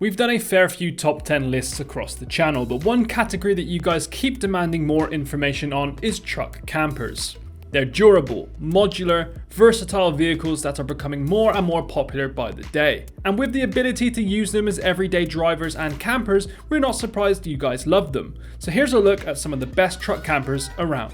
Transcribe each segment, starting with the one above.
We've done a fair few top 10 lists across the channel, but one category that you guys keep demanding more information on is truck campers. They're durable, modular, versatile vehicles that are becoming more and more popular by the day. And with the ability to use them as everyday drivers and campers, we're not surprised you guys love them. So here's a look at some of the best truck campers around.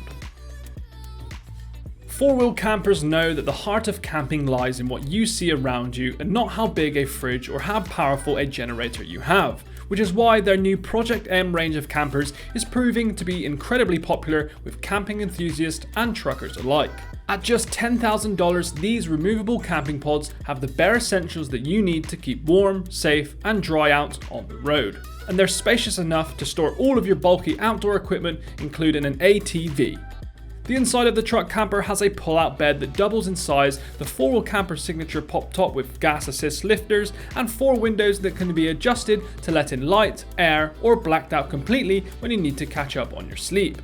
Four-wheel campers know that the heart of camping lies in what you see around you and not how big a fridge or how powerful a generator you have, which is why their new Project M range of campers is proving to be incredibly popular with camping enthusiasts and truckers alike. At just $10,000, these removable camping pods have the bare essentials that you need to keep warm, safe, and dry out on the road. And they're spacious enough to store all of your bulky outdoor equipment, including an ATV. The inside of the truck camper has a pull-out bed that doubles in size, the four-wheel camper signature pop top with gas assist lifters, and 4 windows that can be adjusted to let in light, air, or blacked out completely when you need to catch up on your sleep.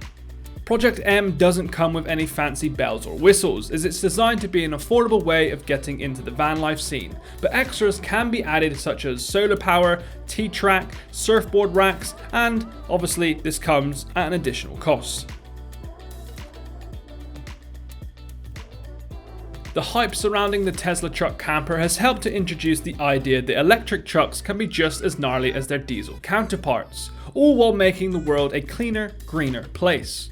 Project M doesn't come with any fancy bells or whistles, as it's designed to be an affordable way of getting into the van life scene, but extras can be added such as solar power, T-track, surfboard racks, and obviously this comes at an additional cost. The hype surrounding the Tesla truck camper has helped to introduce the idea that electric trucks can be just as gnarly as their diesel counterparts, all while making the world a cleaner, greener place.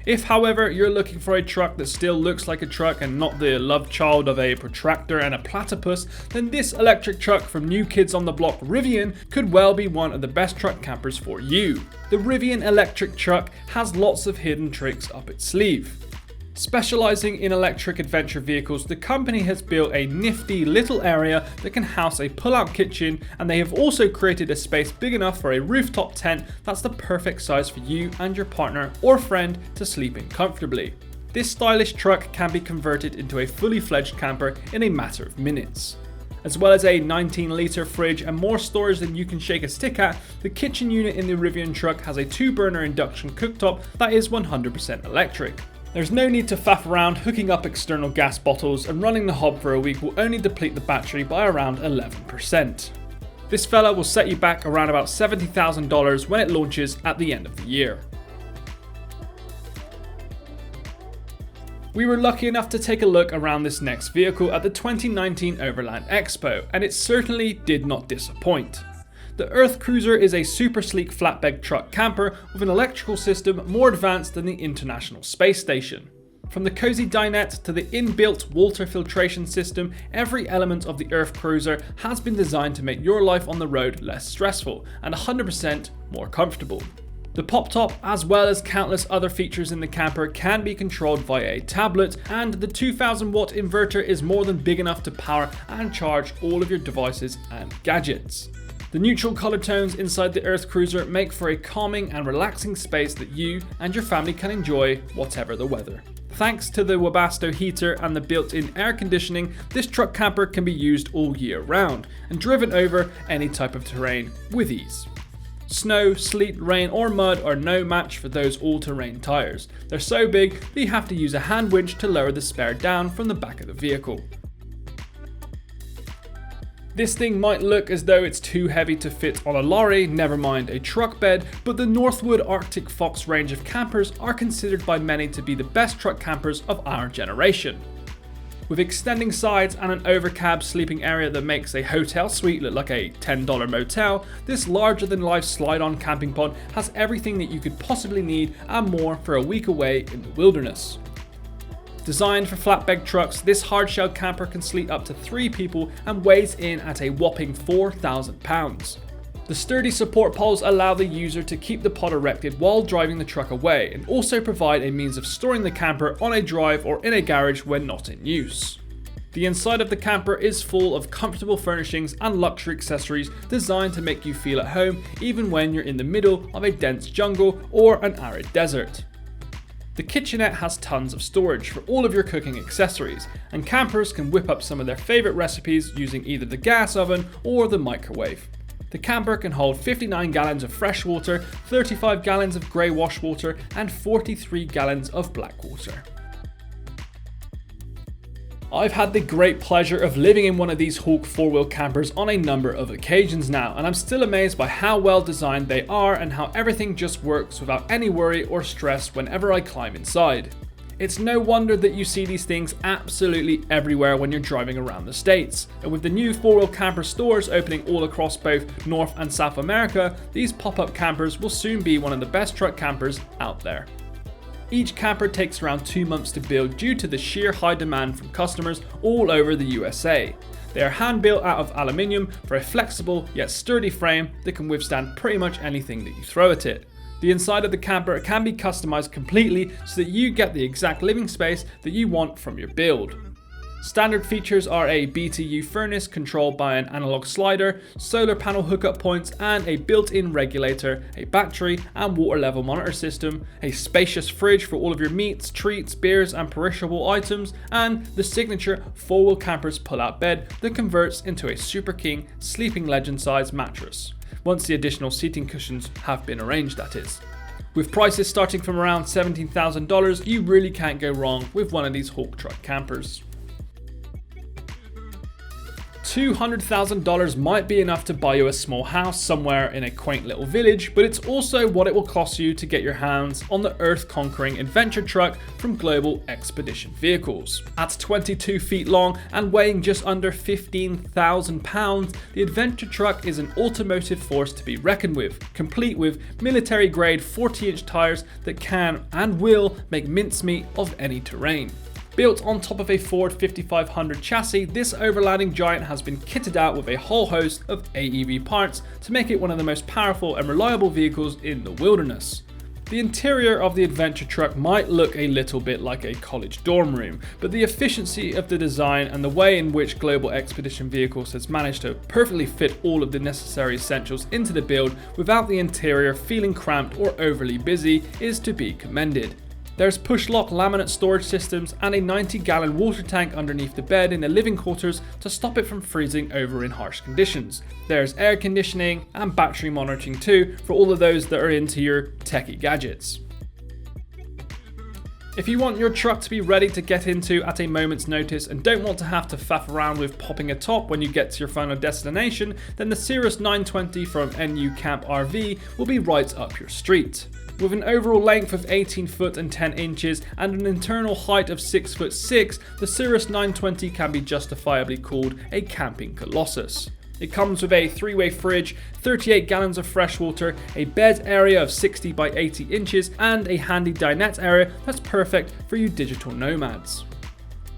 If, however, you're looking for a truck that still looks like a truck and not the love child of a protractor and a platypus, then this electric truck from New Kids on the Block Rivian could well be one of the best truck campers for you. The Rivian electric truck has lots of hidden tricks up its sleeve. Specializing in electric adventure vehicles, the company has built a nifty little area that can house a pull-out kitchen, and they have also created a space big enough for a rooftop tent that's the perfect size for you and your partner or friend to sleep in comfortably. This stylish truck can be converted into a fully fledged camper in a matter of minutes. As well as a 19-litre fridge and more storage than you can shake a stick at, the kitchen unit in the Rivian truck has a 2-burner induction cooktop that is 100% electric. There's no need to faff around hooking up external gas bottles, and running the hob for a week will only deplete the battery by around 11%. This fella will set you back around about $70,000 when it launches at the end of the year. We were lucky enough to take a look around this next vehicle at the 2019 Overland Expo, and it certainly did not disappoint. The Earthcruiser is a super sleek flatbed truck camper with an electrical system more advanced than the International Space Station. From the cozy dinette to the inbuilt water filtration system, every element of the Earthcruiser has been designed to make your life on the road less stressful and 100% more comfortable. The pop top, as well as countless other features in the camper, can be controlled via a tablet, and the 2000 watt inverter is more than big enough to power and charge all of your devices and gadgets. The neutral color tones inside the Earthcruiser make for a calming and relaxing space that you and your family can enjoy whatever the weather. Thanks to the Webasto heater and the built-in air conditioning, this truck camper can be used all year round and driven over any type of terrain with ease. Snow, sleet, rain or mud are no match for those all-terrain tires. They're so big that you have to use a hand winch to lower the spare down from the back of the vehicle. This thing might look as though it's too heavy to fit on a lorry, never mind a truck bed, but the Northwood Arctic Fox range of campers are considered by many to be the best truck campers of our generation. With extending sides and an overcab sleeping area that makes a hotel suite look like a $10 motel, this larger-than-life slide-on camping pod has everything that you could possibly need and more for a week away in the wilderness. Designed for flatbed trucks, this hardshell camper can seat up to 3 people and weighs in at a whopping 4,000 pounds. The sturdy support poles allow the user to keep the pod erected while driving the truck away, and also provide a means of storing the camper on a drive or in a garage when not in use. The inside of the camper is full of comfortable furnishings and luxury accessories designed to make you feel at home even when you're in the middle of a dense jungle or an arid desert. The kitchenette has tons of storage for all of your cooking accessories, and campers can whip up some of their favourite recipes using either the gas oven or the microwave. The camper can hold 59 gallons of fresh water, 35 gallons of grey wash water, and 43 gallons of black water. I've had the great pleasure of living in one of these Hawk 4-wheel campers on a number of occasions now, and I'm still amazed by how well designed they are and how everything just works without any worry or stress whenever I climb inside. It's no wonder that you see these things absolutely everywhere when you're driving around the States. And with the new 4-wheel camper stores opening all across both North and South America, these pop-up campers will soon be one of the best truck campers out there. Each camper takes around 2 months to build due to the sheer high demand from customers all over the USA. They are hand built out of aluminium for a flexible yet sturdy frame that can withstand pretty much anything that you throw at it. The inside of the camper can be customized completely so that you get the exact living space that you want from your build. Standard features are a BTU furnace controlled by an analog slider, solar panel hookup points and a built-in regulator, a battery and water level monitor system, a spacious fridge for all of your meats, treats, beers and perishable items, and the signature 4-wheel camper's pull-out bed that converts into a Super King sleeping legend size mattress, once the additional seating cushions have been arranged, that is. With prices starting from around $17,000, you really can't go wrong with one of these Hawk truck campers. $200,000 might be enough to buy you a small house somewhere in a quaint little village, but it's also what it will cost you to get your hands on the earth-conquering adventure truck from Global Expedition Vehicles. At 22 feet long and weighing just under 15,000 pounds, the adventure truck is an automotive force to be reckoned with, complete with military-grade 40-inch tires that can and will make mincemeat of any terrain. Built on top of a Ford 5500 chassis, this overlanding giant has been kitted out with a whole host of AEV parts to make it one of the most powerful and reliable vehicles in the wilderness. The interior of the adventure truck might look a little bit like a college dorm room, but the efficiency of the design and the way in which Global Expedition Vehicles has managed to perfectly fit all of the necessary essentials into the build without the interior feeling cramped or overly busy is to be commended. There's push-lock laminate storage systems and a 90-gallon water tank underneath the bed in the living quarters to stop it from freezing over in harsh conditions. There's air conditioning and battery monitoring too for all of those that are into your techie gadgets. If you want your truck to be ready to get into at a moment's notice and don't want to have to faff around with popping a top when you get to your final destination, then the Cirrus 920 from NU Camp RV will be right up your street. With an overall length of 18 foot and 10 inches and an internal height of 6 foot 6, the Cirrus 920 can be justifiably called a camping colossus. It comes with a 3-way fridge, 38 gallons of fresh water, a bed area of 60 by 80 inches, and a handy dinette area that's perfect for you digital nomads.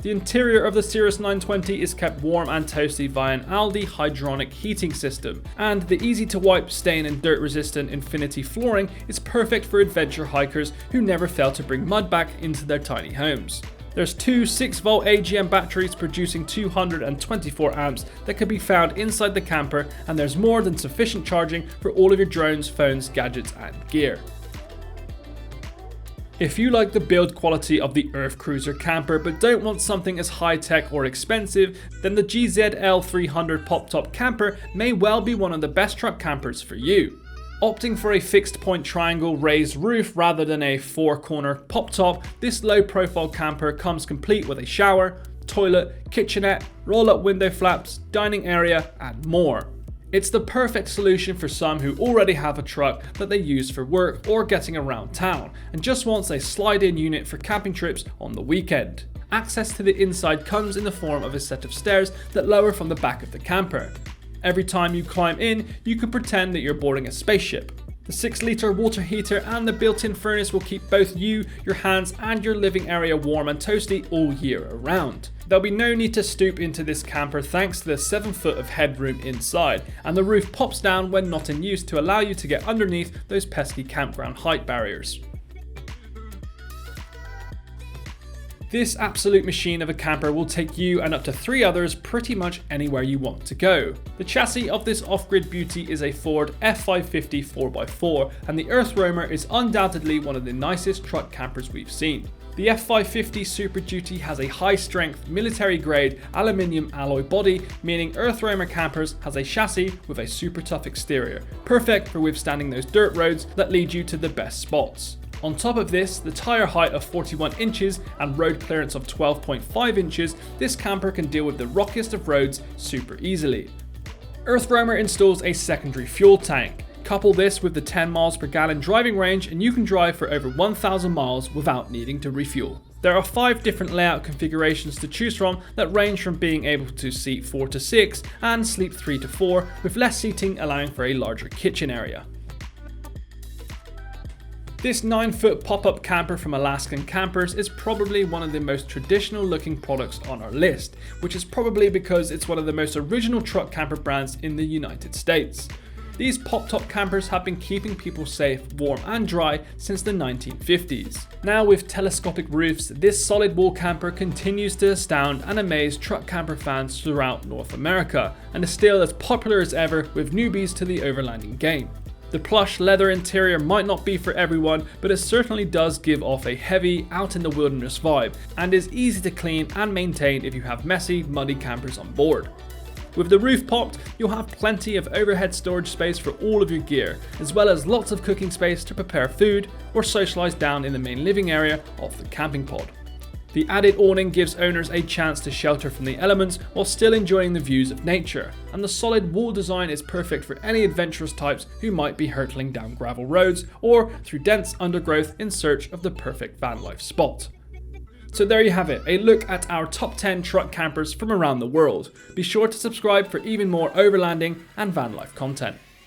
The interior of the Cirrus 920 is kept warm and toasty via an Aldi hydronic heating system, and the easy-to-wipe, stain and dirt-resistant Infinity flooring is perfect for adventure hikers who never fail to bring mud back into their tiny homes. There's two 6-volt AGM batteries producing 224 amps that can be found inside the camper, and there's more than sufficient charging for all of your drones, phones, gadgets and gear. If you like the build quality of the Earthcruiser camper but don't want something as high-tech or expensive, then the GZL 300 pop-top camper may well be one of the best truck campers for you. Opting for a fixed point triangle raised roof rather than a 4-corner pop-top, this low-profile camper comes complete with a shower, toilet, kitchenette, roll-up window flaps, dining area and more. It's the perfect solution for some who already have a truck that they use for work or getting around town and just wants a slide-in unit for camping trips on the weekend. Access to the inside comes in the form of a set of stairs that lower from the back of the camper. Every time you climb in, you can pretend that you're boarding a spaceship. The 6-litre water heater and the built-in furnace will keep both you, your hands and your living area warm and toasty all year around. There'll be no need to stoop into this camper thanks to the 7 foot of headroom inside, and the roof pops down when not in use to allow you to get underneath those pesky campground height barriers. This absolute machine of a camper will take you and up to 3 others pretty much anywhere you want to go. The chassis of this off-grid beauty is a Ford F550 4x4, and the Earthroamer is undoubtedly one of the nicest truck campers we've seen. The F550 Super Duty has a high-strength, military-grade aluminium alloy body, meaning Earthroamer Campers has a chassis with a super tough exterior, perfect for withstanding those dirt roads that lead you to the best spots. On top of this, the tyre height of 41 inches and road clearance of 12.5 inches, this camper can deal with the rockiest of roads super easily. Earthroamer installs a secondary fuel tank. Couple this with the 10 miles per gallon driving range and you can drive for over 1,000 miles without needing to refuel. There are 5 different layout configurations to choose from that range from being able to seat 4 to 6 and sleep 3 to 4, with less seating allowing for a larger kitchen area. This 9-foot pop-up camper from Alaskan Campers is probably one of the most traditional looking products on our list, which is probably because it's one of the most original truck camper brands in the United States. These pop-top campers have been keeping people safe, warm and dry since the 1950s. Now with telescopic roofs, this solid wall camper continues to astound and amaze truck camper fans throughout North America, and is still as popular as ever with newbies to the overlanding game. The plush leather interior might not be for everyone, but it certainly does give off a heavy, out in the wilderness vibe, and is easy to clean and maintain if you have messy, muddy campers on board. With the roof popped, you'll have plenty of overhead storage space for all of your gear, as well as lots of cooking space to prepare food or socialise down in the main living area of the camping pod. The added awning gives owners a chance to shelter from the elements while still enjoying the views of nature, and the solid wall design is perfect for any adventurous types who might be hurtling down gravel roads or through dense undergrowth in search of the perfect van life spot. So there you have it, a look at our top 10 truck campers from around the world. Be sure to subscribe for even more overlanding and van life content.